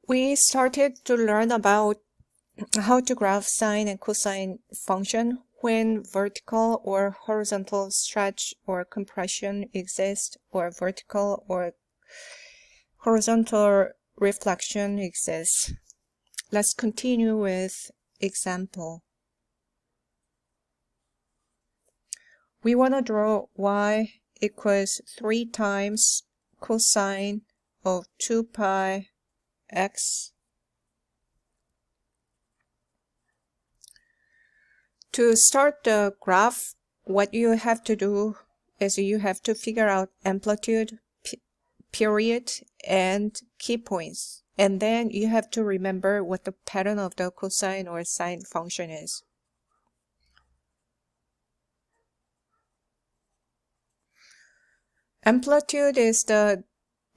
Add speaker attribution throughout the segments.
Speaker 1: We started to learn about how to graph sine and cosine function when vertical or horizontal stretch or compression exists, or vertical or horizontal reflection exists. Let's continue with example. We want to draw y equals 3 times cosine of 2 pi x. To start the graph, what you have to do is you have to figure out amplitude, period, and key points. And then you have to remember what the pattern of the cosine or sine function is. Amplitude is the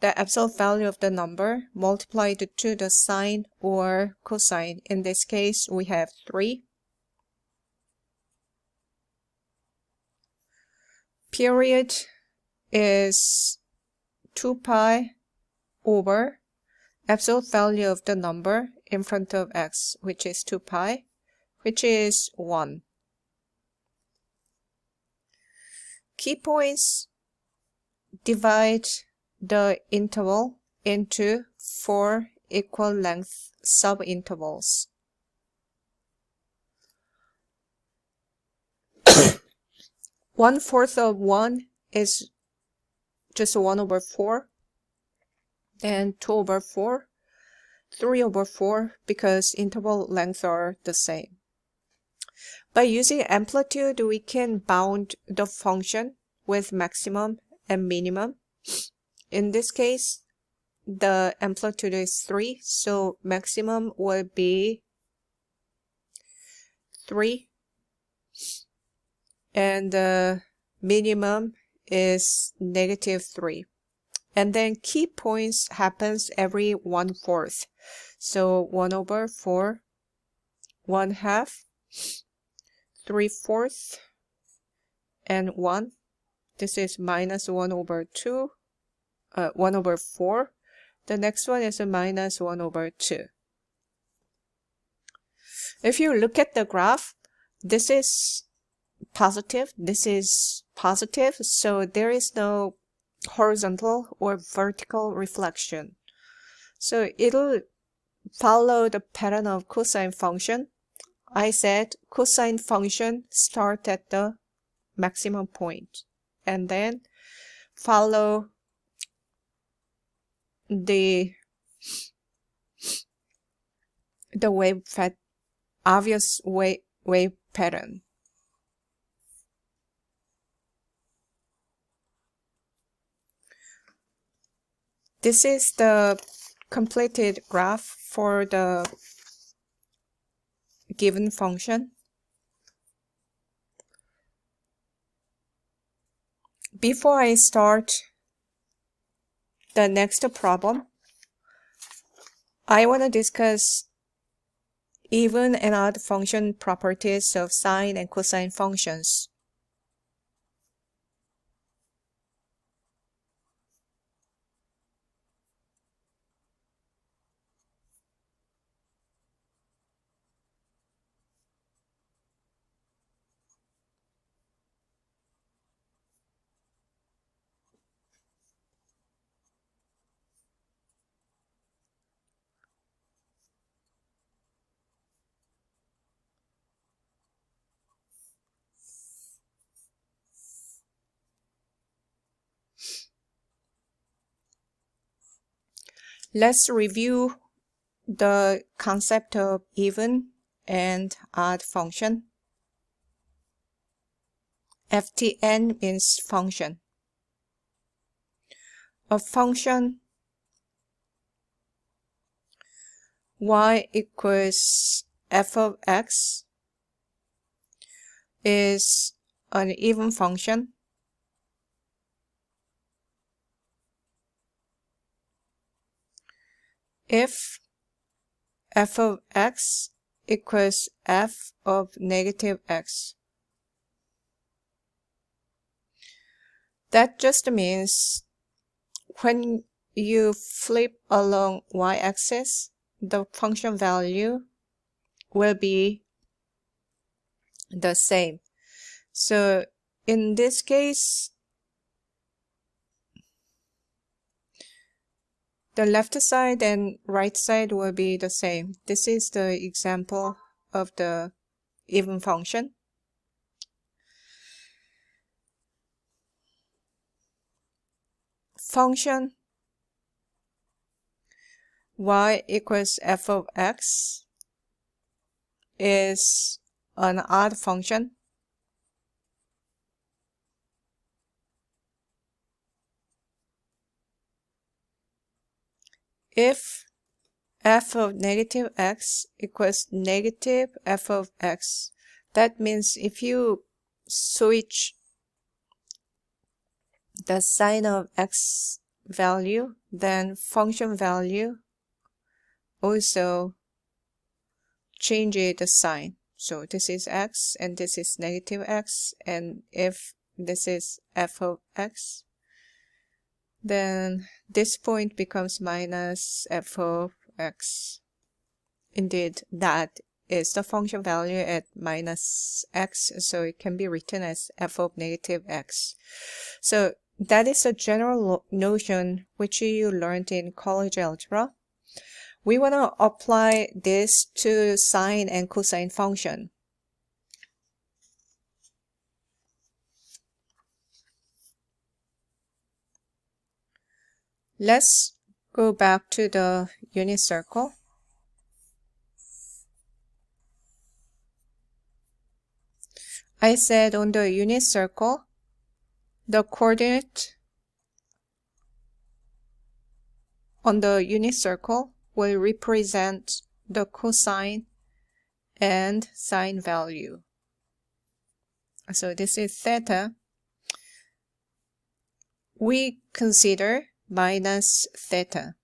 Speaker 1: absolute value of the number multiplied to the sine or cosine. In this case, we have 3. Period is 2 pi over absolute value of the number in front of x, which is 2 pi, which is 1. Key points divide the interval into 4 equal length subintervals. One-fourth of 1 is just 1 over 4, then 2 over 4, 3 over 4, because interval lengths are the same. By using amplitude, we can bound the function with maximum and minimum. In this case, the amplitude is 3, so maximum will be 3, and the minimum is -3. And then key points happens every 1/4. So 1 over 4, 1/2, 3/4, and 1. This is minus 1 over 2, 1 over 4. The next one is a minus 1 over 2. If you look at the graph, this is positive, this is positive, so there is no horizontal or vertical reflection. So it'll follow the pattern of cosine function. I said cosine function start at the maximum point and then follow the obvious wave pattern. This is the completed graph for the given function. Before I start the next problem, I want to discuss even and odd function properties of sine and cosine functions. Let's review the concept of even and odd function. FTN means function. A function y equals f of x is an even function if f of x equals f of negative x. That just means when you flip along y-axis, the function value will be the same. So in this case, the left side and right side will be the same. This is the example of the even function. Function y equals f of x is an odd function. If f of negative x equals negative f of x, that means if you switch the sign of x value, then function value also changes the sign. So this is x and this is negative x, and if this is f of x, then this point becomes minus f of x. Indeed, that is the function value at minus x, so it can be written as f of negative x. So that is a general notion which you learned in college algebra. We want to apply this to sine and cosine function. Let's go back to the unit circle. I said on the unit circle, the coordinate on the unit circle will represent the cosine and sine value. So this is theta. We consider minus theta.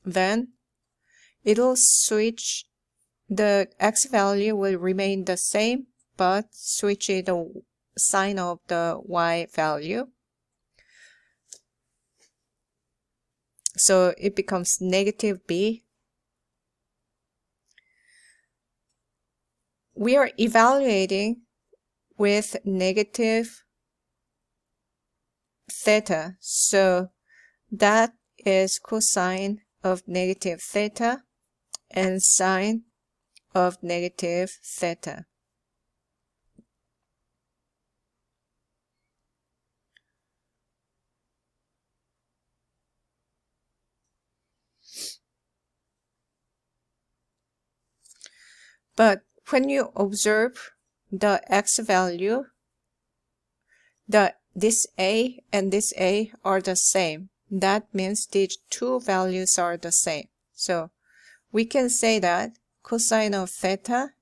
Speaker 1: Then it'll switch, the x value will remain the same, but switch the sign of the y value. So it becomes negative b. We are evaluating with negative theta, so that is cosine of negative theta and sine of negative theta. But when you observe the x value, this a and this a are the same. That means these two values are the same. So we can say that cosine of theta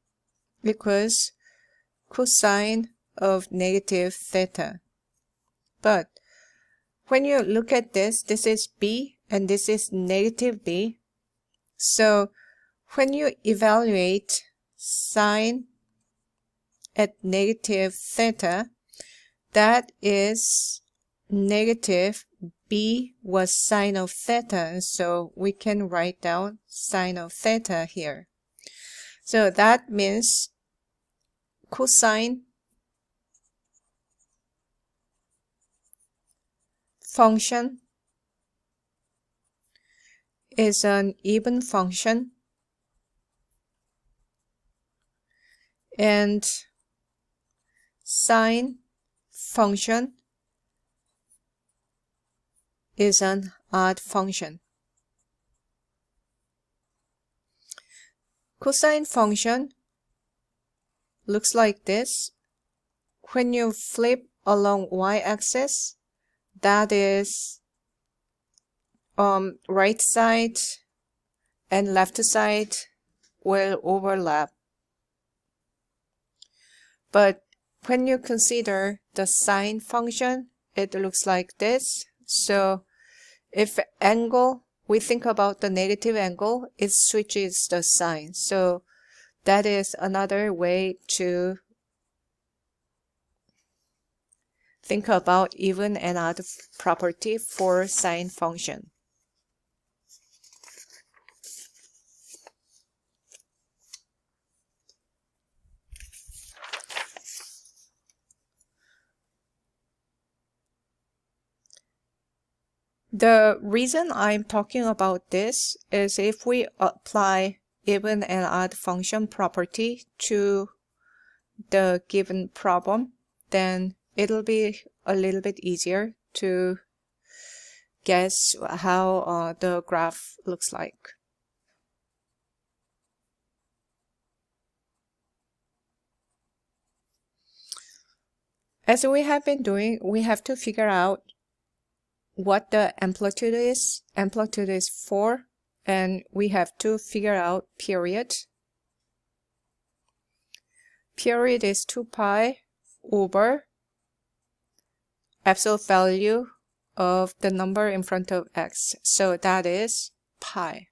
Speaker 1: equals cosine of negative theta. But when you look at this, this is b and this is negative b. So when you evaluate sine at negative theta, that is negative b was sine of theta, so we can write down sine of theta here. So that means cosine function is an even function, and sine function is an odd function. Cosine function looks like this. When you flip along y-axis, that is right side and left side will overlap. But when you consider the sine function, it looks like this. So if angle, we think about the negative angle, it switches the sign. So that is another way to think about even and odd property for sine function. The reason I'm talking about this is if we apply even and odd function property to the given problem, then it'll be a little bit easier to guess how the graph looks like. As we have been doing, we have to figure out what the amplitude is. Amplitude is 4, and we have to figure out period. Period is 2 pi over absolute value of the number in front of x. So that is pi.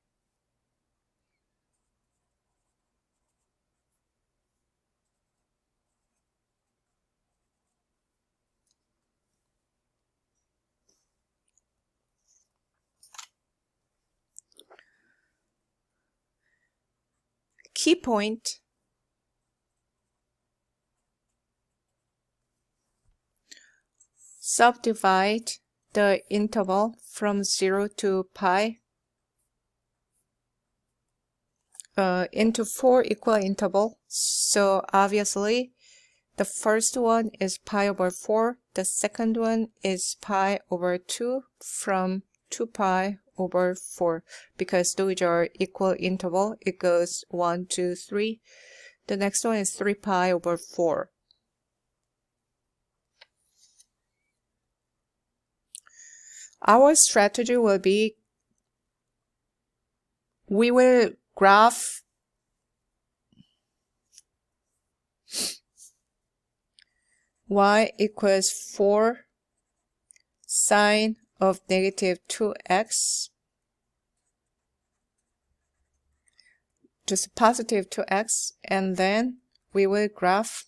Speaker 1: Key point: subdivide the interval from 0 to pi into 4 equal intervals. So obviously the first one is pi over 4, the second one is pi over 2 from 2 pi over 4, because those are equal interval. It goes 1, 2, 3. The next one is 3 pi over 4. Our strategy will be, we will graph y equals 4 sine of negative 2x, just positive 2x, and then we will graph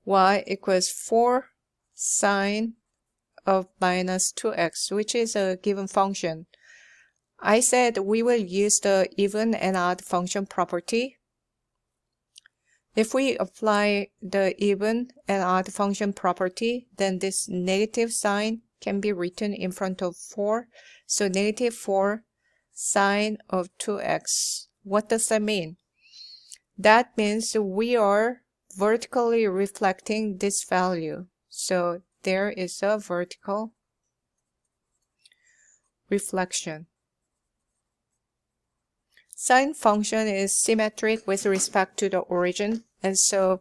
Speaker 1: y equals 4 sine of minus 2x, which is a given function. I said we will use the even and odd function property. If we apply the even and odd function property, then this negative sign can be written in front of 4. So negative 4 sine of 2x. What does that mean? That means we are vertically reflecting this value. So there is a vertical reflection. Sine function is symmetric with respect to the origin, and so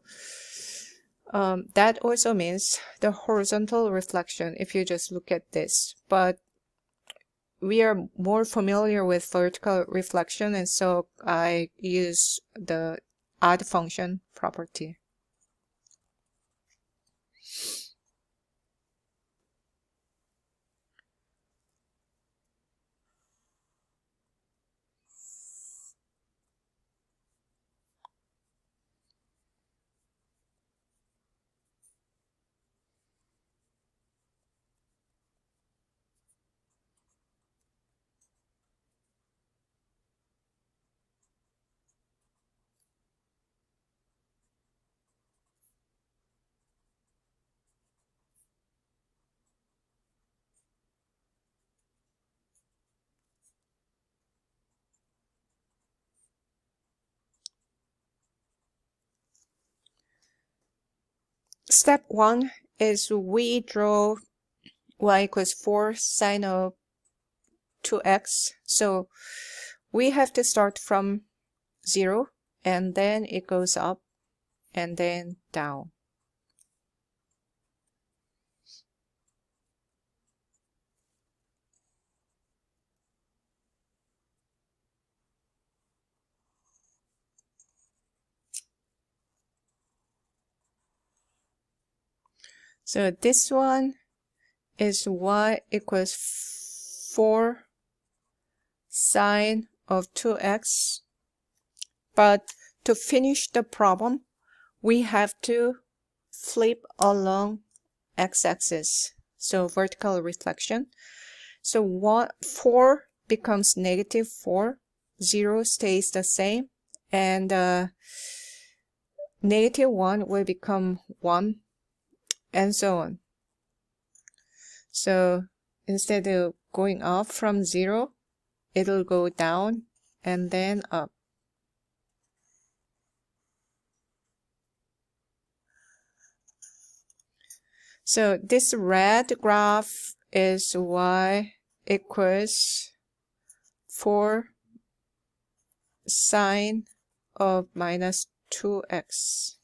Speaker 1: that also means the horizontal reflection if you just look at this. But we are more familiar with vertical reflection, and so I use the odd function property. Step 1 is we draw y equals 4 sine of 2x. So we have to start from 0, and then it goes up and then down. So this one is y equals 4 sine of 2x. But to finish the problem, we have to flip along x-axis. So vertical reflection. So 4 becomes negative 4. 0 stays the same. And negative 1 will become 1. And so on. So instead of going up from 0, it'll go down and then up. So this red graph is y equals 4 sine of minus 2x.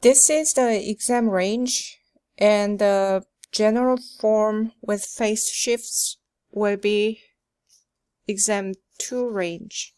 Speaker 1: This is the exam range, and the general form with phase shifts will be exam 2 range.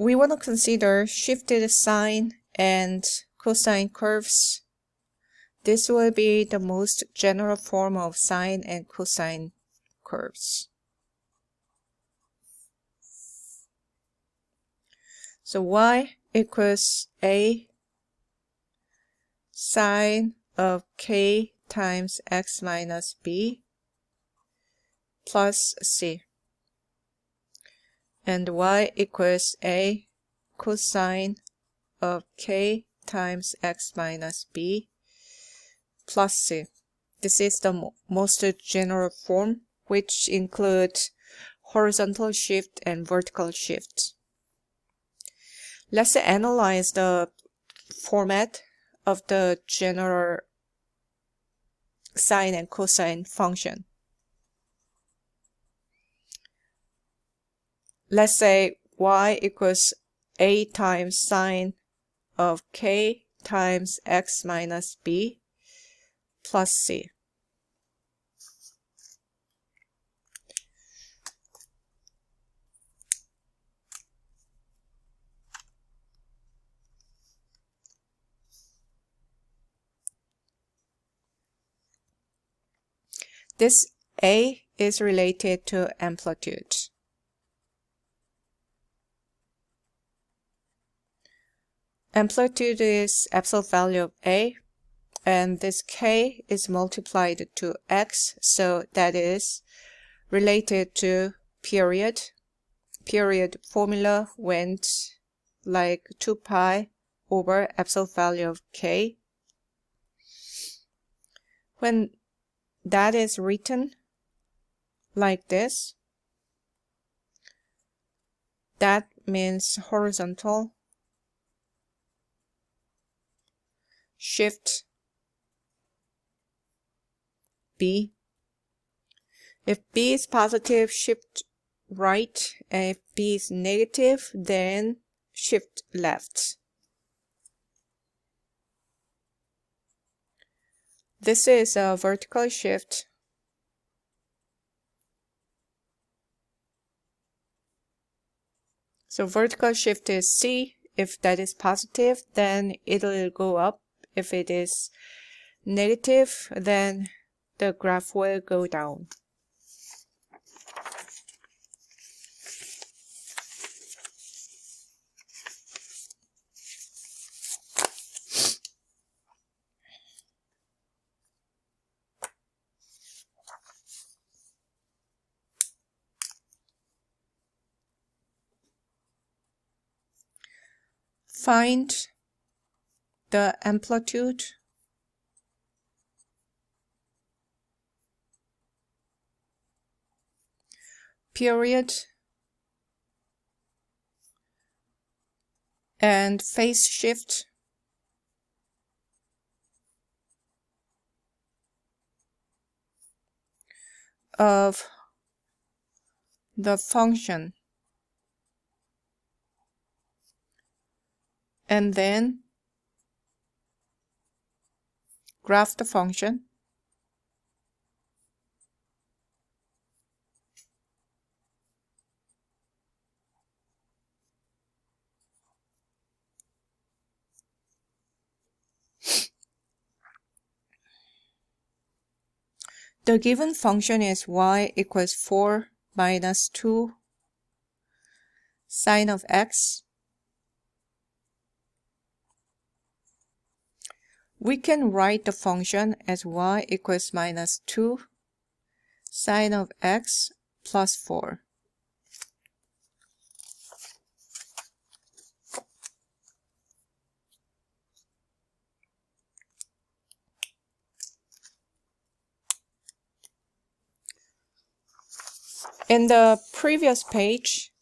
Speaker 1: We want to consider shifted sine and cosine curves. This will be the most general form of sine and cosine curves. So y equals a sine of k times x minus b plus c. And y equals a cosine of k times x minus b plus c. This is the most general form, which includes horizontal shift and vertical shift. Let's analyze the format of the general sine and cosine function. Let's say y equals a times sine of k times x minus b plus c. This a is related to amplitude. Amplitude is absolute value of a, and this k is multiplied to x, so that is related to period. Period formula went like 2 pi over absolute value of k. When that is written like this, that means horizontal shift b. If b is positive, shift right, and if b is negative, then shift left. This is a vertical shift. So vertical shift is c. If that is positive, then it'll go up. If it is negative, then the graph will go down. Find the amplitude period and phase shift of the function and then graph the function. The given function is y equals 4 minus 2 sine of x. We can write the function as y equals minus 2 sine of x plus 4. In the previous page,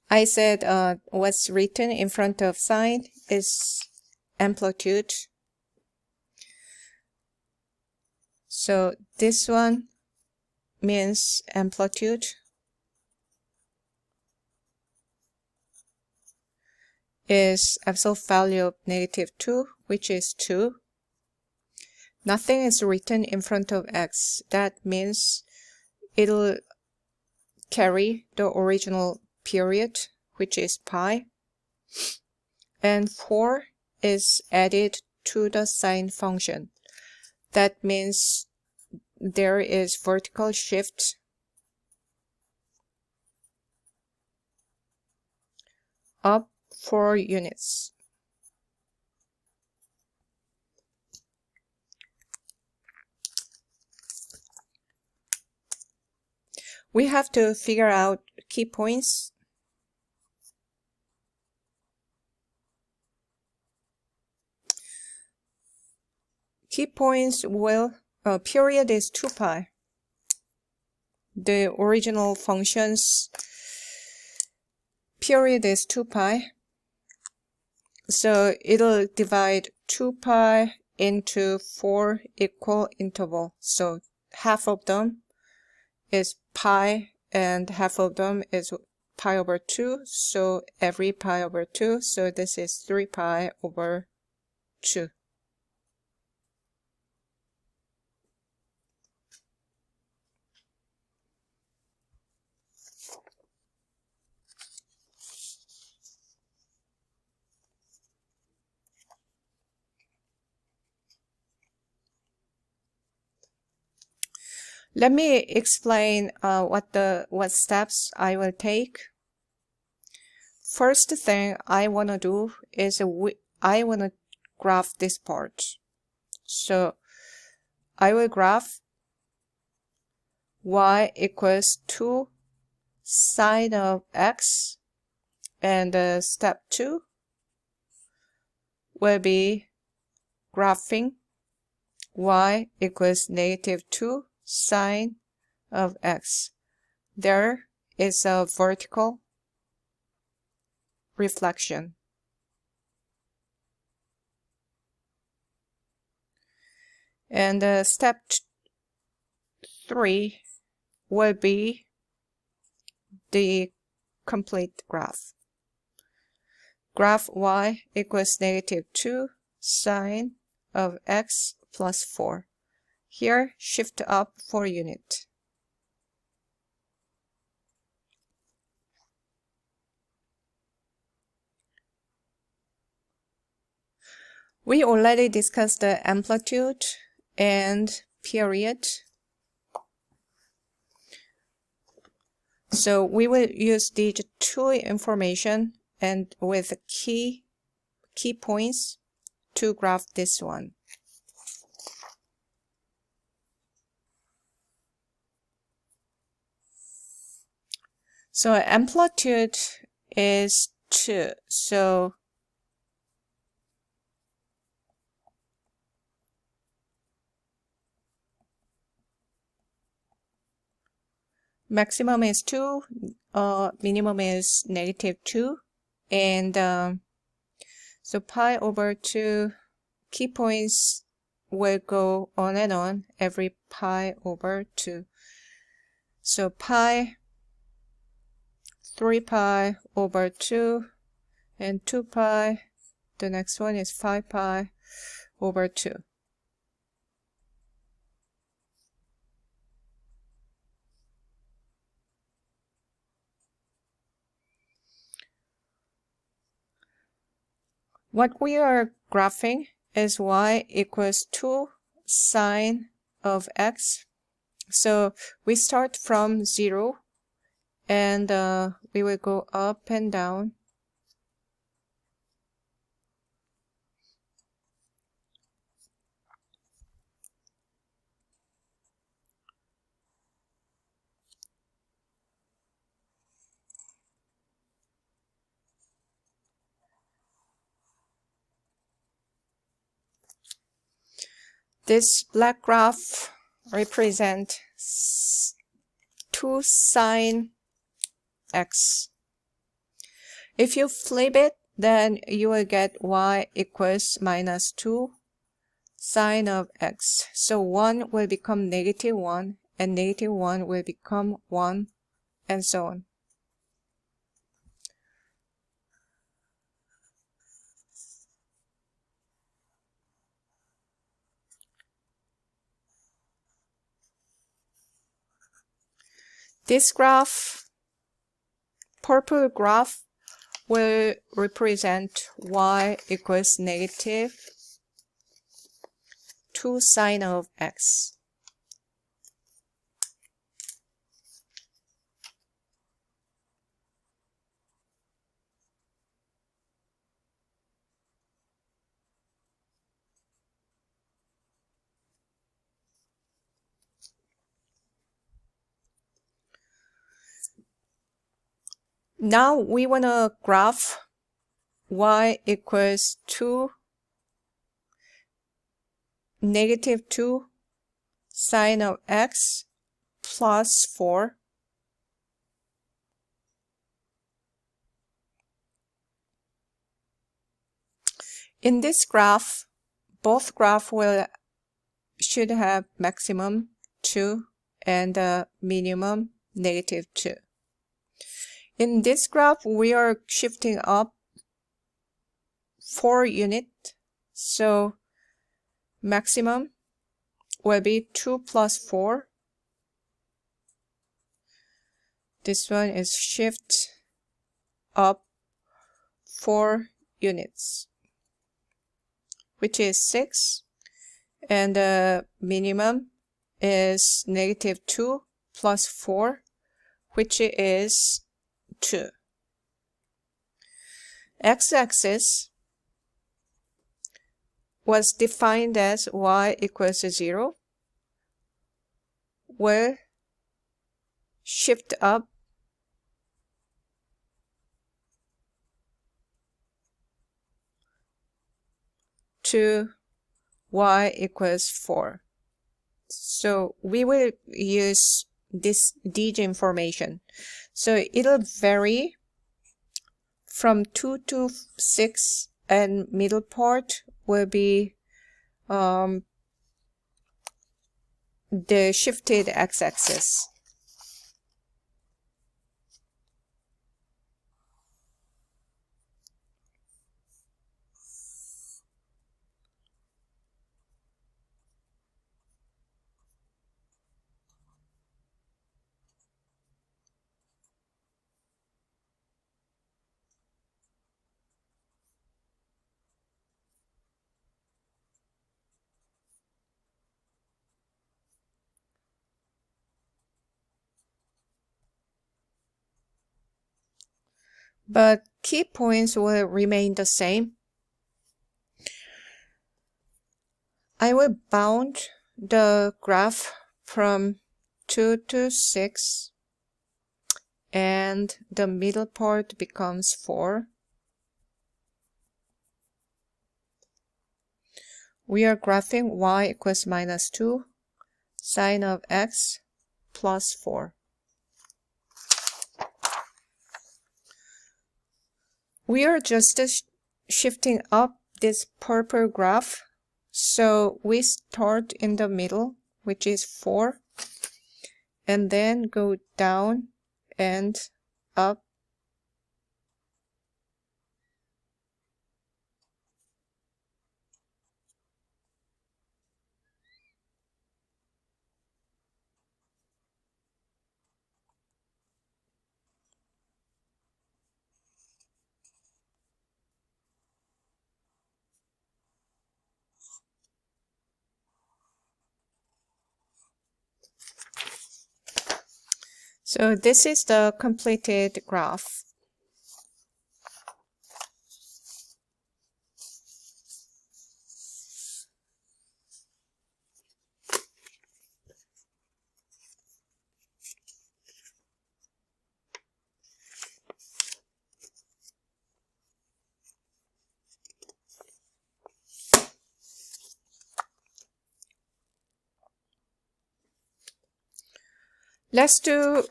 Speaker 1: I said what's written in front of sine is amplitude. So this one means amplitude. Is absolute value of -2, which is 2. Nothing is written in front of x. That means it'll carry the original period, which is pi. And 4 is added to the sine function. That means there is vertical shift up 4 units. We have to figure out key points. Key points will, period is 2 pi. The original function's period is 2 pi. So it'll divide 2 pi into 4 equal intervals. So half of them is pi and half of them is pi over 2. So every pi over 2. So this is 3 pi over 2. Let me explain what steps I will take. First thing I want to do is I want to graph this part. So I will graph y equals 2 sine of x, and step 2 will be graphing y equals -2 sine of x. There is a vertical reflection. And step 3 will be the complete graph. Graph y equals -2 sine of x plus 4. Here, shift up 4 units. We already discussed the amplitude and period. So we will use these two information and with key points to graph this one. So amplitude is 2. So maximum is 2, minimum is -2, and so pi over 2, key points will go on and on every pi over 2. So pi, 3 pi over 2, and 2 pi. The next one is 5 pi over 2. What we are graphing is y equals 2 sine of x. So we start from 0 and we will go up and down. This black graph represents 2 sine x. If you flip it, then you will get y equals minus 2 sine of x. So 1 will become negative 1, and negative 1 will become 1, and so on. This graph, purple graph, will represent y equals negative 2 sine of x. Now we want to graph y equals 2 negative 2 sine of x plus 4. In this graph, both graphs should have maximum 2 and minimum negative 2. In this graph, we are shifting up 4 units, so maximum will be 2 plus 4. This one is shift up 4 units, which is 6, and the minimum is negative 2 plus 4, which is 2. X-axis was defined as y equals 0, will shift up to y equals 4. So we will use this DG information. So it'll vary from 2 to 6, and middle part will be the shifted x-axis. But key points will remain the same. I will bound the graph from 2 to 6, and the middle part becomes 4. We are graphing y equals minus 2 sine of x plus 4. We are just shifting up this purple graph. So we start in the middle, which is 4, and then go down and up. So this is the completed graph. Let's do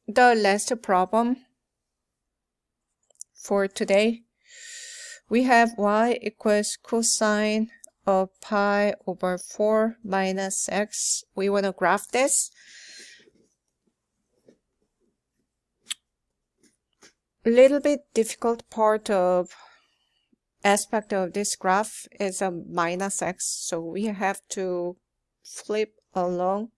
Speaker 1: the last problem for today. We have y equals cosine of pi over 4 minus x. We want to graph this. A little bit difficult part of aspect of this graph is a minus x, so we have to flip along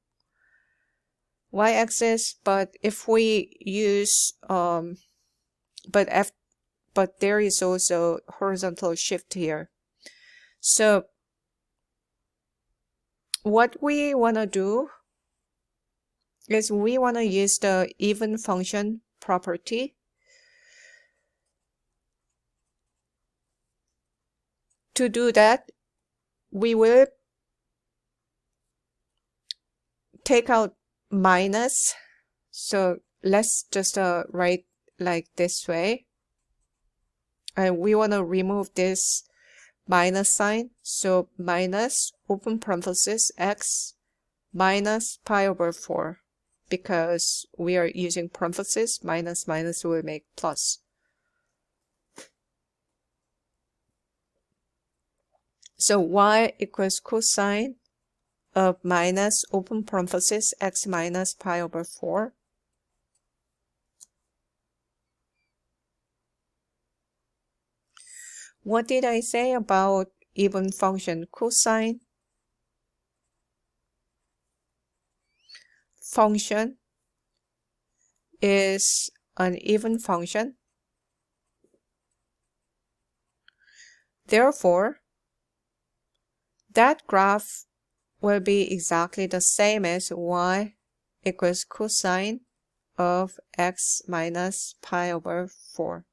Speaker 1: y-axis, but if we use but there is also horizontal shift here. So what we want to do is we want to use the even function property to do that. We will take out minus, so let's just write like this way, and we want to remove this minus sign, so minus open parenthesis x minus pi over 4, because we are using parenthesis, minus will make plus. So y equals cosine of minus open parenthesis x minus pi over 4. What did I say about even function? Cosine function is an even function. Therefore, that graph will be exactly the same as y equals cosine of x minus pi over 4.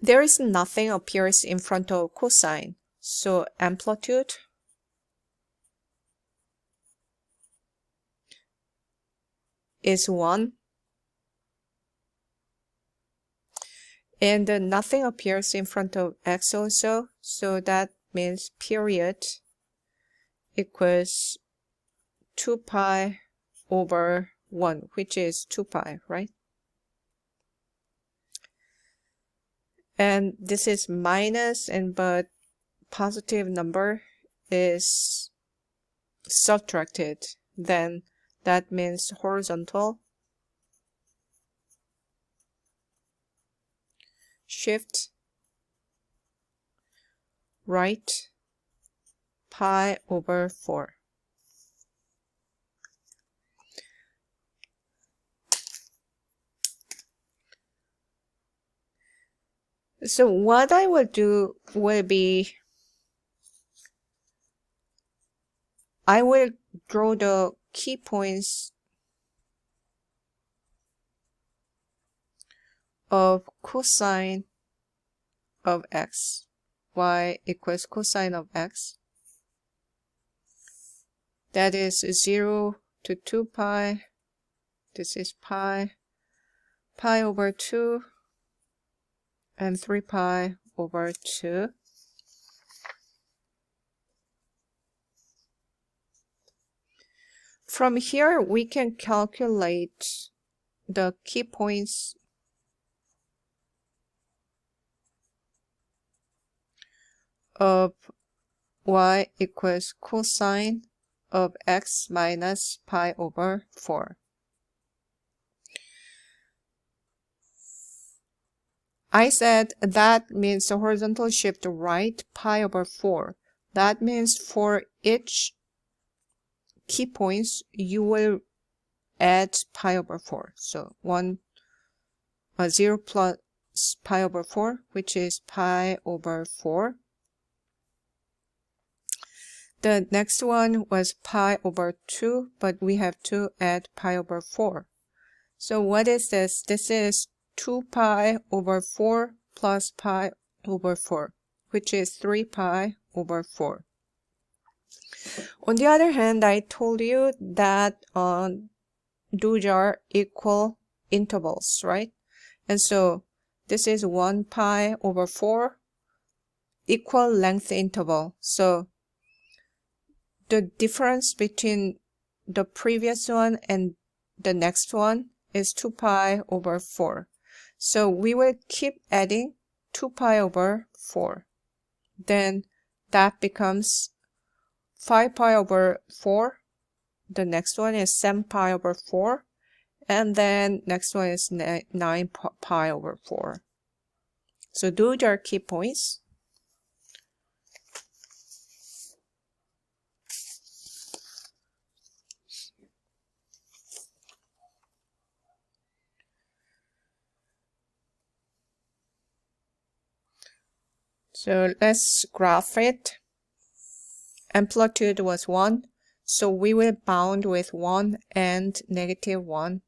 Speaker 1: There is nothing appears in front of cosine, so amplitude is 1, and nothing appears in front of x also, so that means period equals 2 pi over 1, which is 2 pi, right? And this is minus, and but positive number is subtracted, then that means horizontal shift right pi over 4. So what I will do will be, I will draw the key points of cosine of x. Y equals cosine of x. That is 0 to 2 pi. This is pi over 2, and 3 pi over 2. From here, we can calculate the key points of y equals cosine of x minus pi over 4. I said that means the horizontal shift right pi over 4. That means for each key points, you will add pi over 4. So 0 plus pi over 4, which is pi over 4. The next one was pi over 2, but we have to add pi over 4. So what is this? This is 2 pi over 4 plus pi over 4, which is 3 pi over 4. On the other hand, I told you that those are equal intervals, right? And so this is 1 pi over 4, equal length interval. So the difference between the previous one and the next one is 2 pi over 4. So we will keep adding 2 pi over 4. Then that becomes 5 pi over 4. The next one is 7 pi over 4. And then next one is 9 pi over 4. So those are key points. So let's graph it. Amplitude was 1, so we will bound with 1 and negative 1.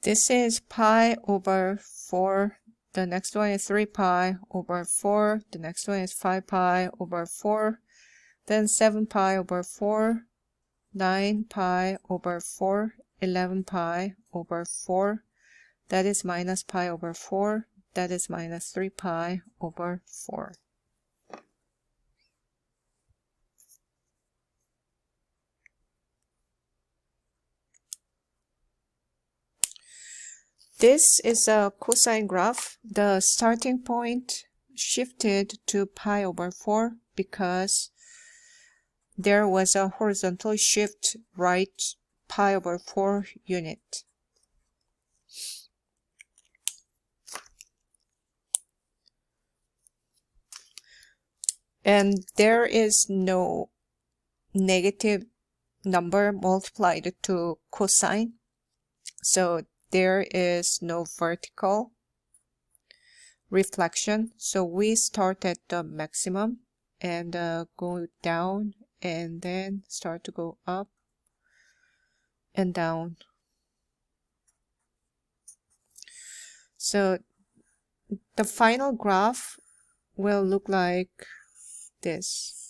Speaker 1: This is pi over 4. The next one is 3 pi over 4. The next one is 5 pi over 4. Then 7 pi over 4. 9 pi over 4. 11 pi over 4. That is minus pi over 4. That is minus 3 pi over 4. This is a cosine graph. The starting point shifted to pi over 4 because there was a horizontal shift right pi over 4 unit. And there is no negative number multiplied to cosine. So there is no vertical reflection. So we start at the maximum and go down and then start to go up and down. So the final graph will look like this.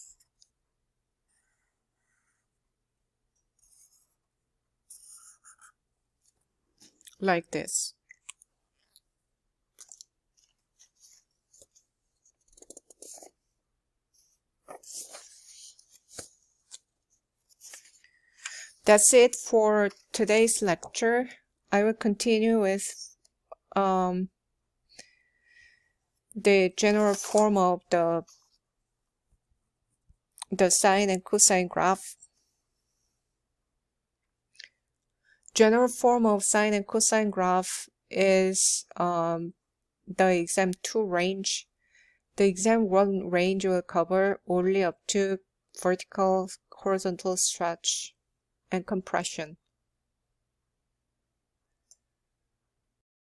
Speaker 1: Like this. That's it for today's lecture. I will continue with the general form of the sine and cosine graph. General form of sine and cosine graph is the exam 2 range. The exam 1 range will cover only up to vertical, horizontal stretch and compression.